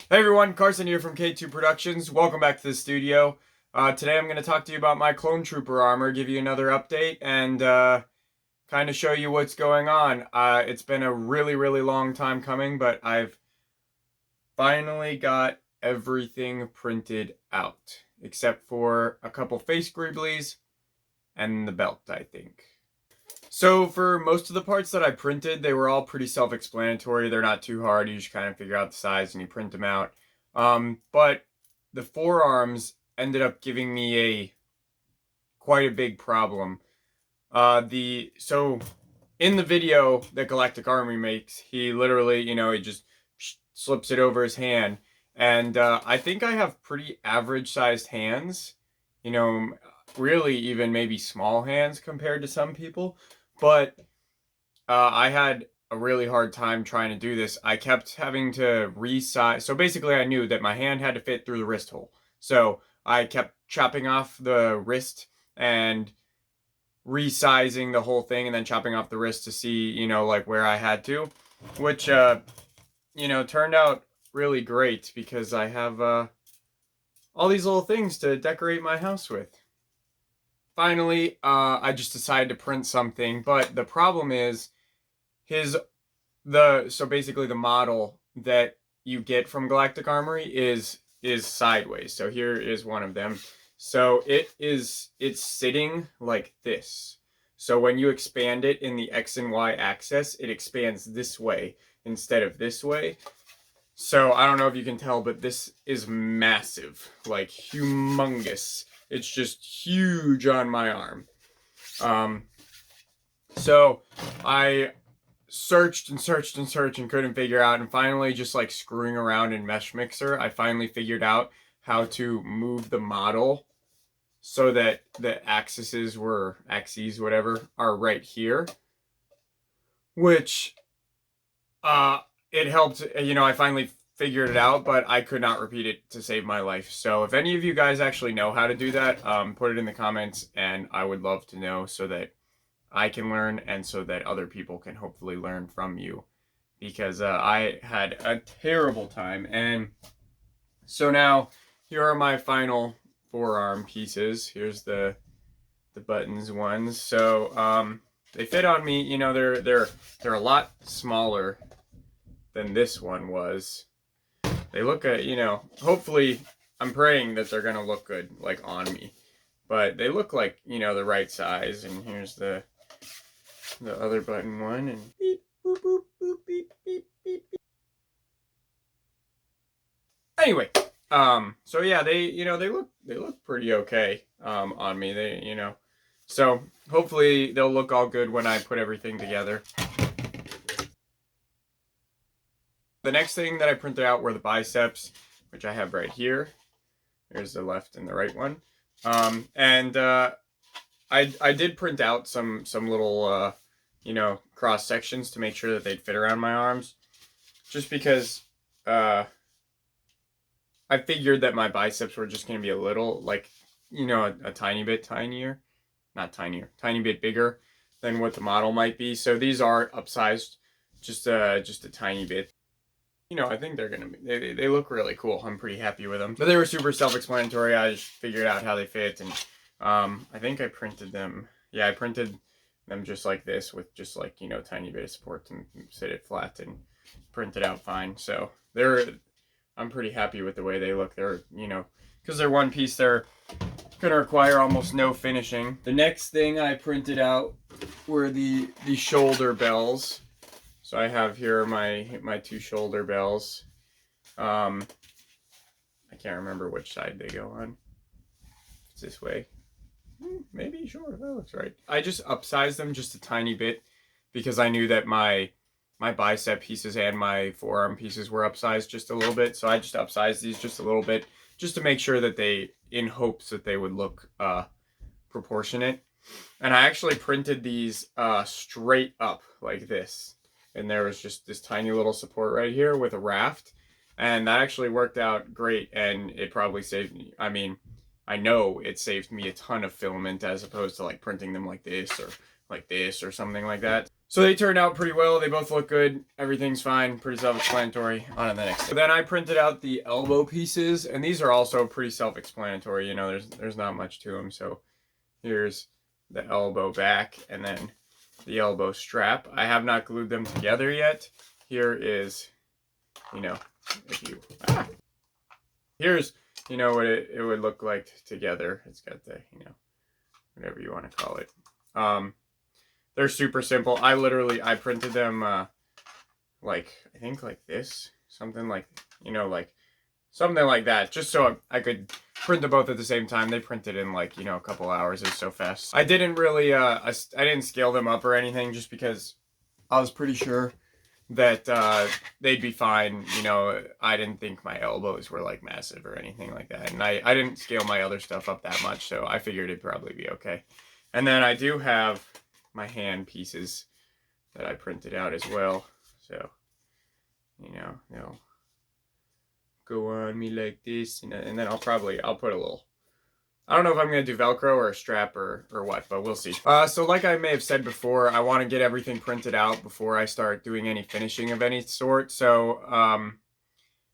Hey everyone, Carson here from K2 Productions. Welcome back to the studio. Today I'm going to talk to you about my Clone Trooper armor, give you another update, and kind of show you what's going on. It's been a really long time coming, but I've finally got everything printed out, except for a couple face greeblies and the belt, I think. So for most of the parts that I printed, they were all pretty self-explanatory. They're not too hard. You just kind of figure out the size and you print them out. But the forearms ended up giving me quite a big problem. So in the video that Galactic Army makes, he literally, he just slips it over his hand. And I think I have pretty average sized hands. You know, really even maybe small hands compared to some people. But I had a really hard time trying to do this. I kept having to resize. So basically, I knew that my hand had to fit through the wrist hole. So I kept chopping off the wrist and resizing the whole thing and then chopping off the wrist to see, like where I had to, which, turned out really great because I have all these little things to decorate my house with. Finally, I just decided to print something, but the problem is so basically the model that you get from Galactic Armory is sideways. So here is one of them. So it's sitting like this. So when you expand it in the X and Y axis, it expands this way instead of this way. So I don't know if you can tell, but this is massive, like humongous. It's just huge on my arm. So I searched and searched and searched and couldn't figure out, and finally just like screwing around in Mesh Mixer, I finally figured out how to move the model so that the axes whatever are right here, which it helped. I finally figured it out, but I could not repeat it to save my life. So if any of you guys actually know how to do that, put it in the comments, and I would love to know so that I can learn and so that other people can hopefully learn from you, because I had a terrible time. And so now here are my final forearm pieces. Here's the buttons ones. So they fit on me. They're a lot smaller than this one was. They look hopefully I'm praying that they're gonna look good like on me, but they look like the right size. And here's the other button one, and beep boop boop boop beep beep beep beep. Anyway, so yeah, they look pretty okay on me. So hopefully they'll look all good when I put everything together. The next thing that I printed out were the biceps, which I have right here. There's the left and the right one. And I did print out some little cross sections to make sure that they'd fit around my arms, just because I figured that my biceps were just going to be a little, like, a tiny bit tinier, not tinier, tiny bit bigger than what the model might be. So these are upsized, just a tiny bit. I think they're gonna be. They look really cool. I'm pretty happy with them. But they were super self-explanatory. I just figured out how they fit, and I think I printed them. Yeah, I printed them just like this with just like tiny bit of support and sit it flat and print it out fine. So I'm pretty happy with the way they look. They're because they're one piece, they're gonna require almost no finishing. The next thing I printed out were the shoulder bells. So I have here my two shoulder bells. I can't remember which side they go on. It's this way. Maybe, sure, that looks right. I just upsized them just a tiny bit because I knew that my bicep pieces and my forearm pieces were upsized just a little bit. So I just upsized these just a little bit just to make sure that in hopes that they would look proportionate. And I actually printed these straight up like this. And there was just this tiny little support right here with a raft. And that actually worked out great. And it probably saved me. I know it saved me a ton of filament as opposed to like printing them like this or something like that. So they turned out pretty well. They both look good. Everything's fine. Pretty self-explanatory. On to the next. So then I printed out the elbow pieces, and these are also pretty self-explanatory. You know, there's not much to them. So here's the elbow back, and then the elbow strap. I have not glued them together yet. Here is, you know, here's, you know, what it would look like together. It's got the, you know, whatever you want to call it. They're super simple. I printed them, like, I think like this, something like, you know, like something like that, just so I could print them both at the same time. They printed in like, you know, a couple hours. It was so fast. I didn't really, I didn't scale them up or anything, just because I was pretty sure that they'd be fine. You know, I didn't think my elbows were like massive or anything like that, and I didn't scale my other stuff up that much, so I figured it'd probably be okay. And then I do have my hand pieces that I printed out as well, so, you know, they'll go on me like this, and then I'll put a little, I don't know if I'm going to do Velcro or a strap or what, but we'll see. So like I may have said before, I want to get everything printed out before I start doing any finishing of any sort. So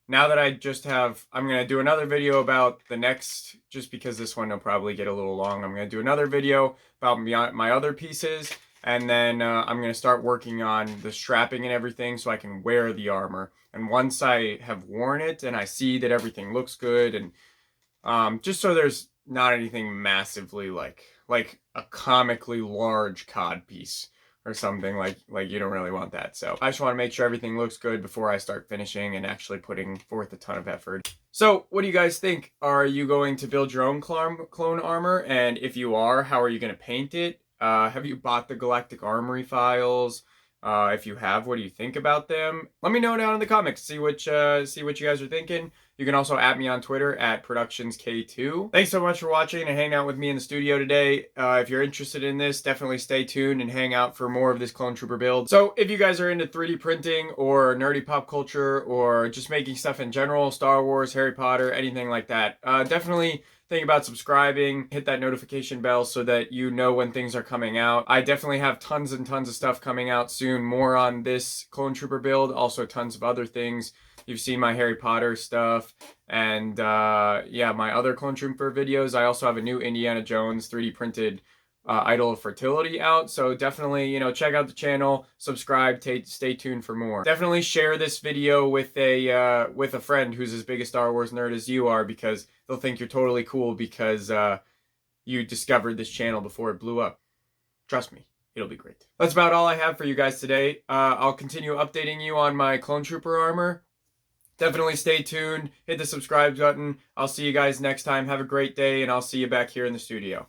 now that I just have, I'm going to do another video about the next, just because this one will probably get a little long. I'm going to do another video about my other pieces, and then I'm going to start working on the strapping and everything so I can wear the armor. And once I have worn it and I see that everything looks good, and just so there's not anything massively like a comically large cod piece or something, like you don't really want that. So I just want to make sure everything looks good before I start finishing and actually putting forth a ton of effort. So what do you guys think? Are you going to build your own clone armor? And if you are, how are you going to paint it? Have you bought the Galactic Armory files? If you have, what do you think about them? Let me know down in the comments. See what you guys are thinking. You can also @ me on Twitter @ ProductionsK2. Thanks so much for watching and hanging out with me in the studio today. If you're interested in this, definitely stay tuned and hang out for more of this Clone Trooper build. So if you guys are into 3D printing or nerdy pop culture or just making stuff in general, Star Wars, Harry Potter, anything like that, definitely think about subscribing, hit that notification bell so that you know when things are coming out. I definitely have tons and tons of stuff coming out soon, more on this Clone Trooper build, also tons of other things. You've seen my Harry Potter stuff, and yeah, my other Clone Trooper videos. I also have a new Indiana Jones 3D printed Idol of Fertility out, so definitely, you know, check out the channel, subscribe, stay tuned for more. Definitely share this video with a friend who's as big a Star Wars nerd as you are, because they'll think you're totally cool because you discovered this channel before it blew up. Trust me, it'll be great. That's about all I have for you guys today. I'll continue updating you on my Clone Trooper armor. Definitely stay tuned, hit the subscribe button. I'll see you guys next time. Have a great day, and I'll see you back here in the studio.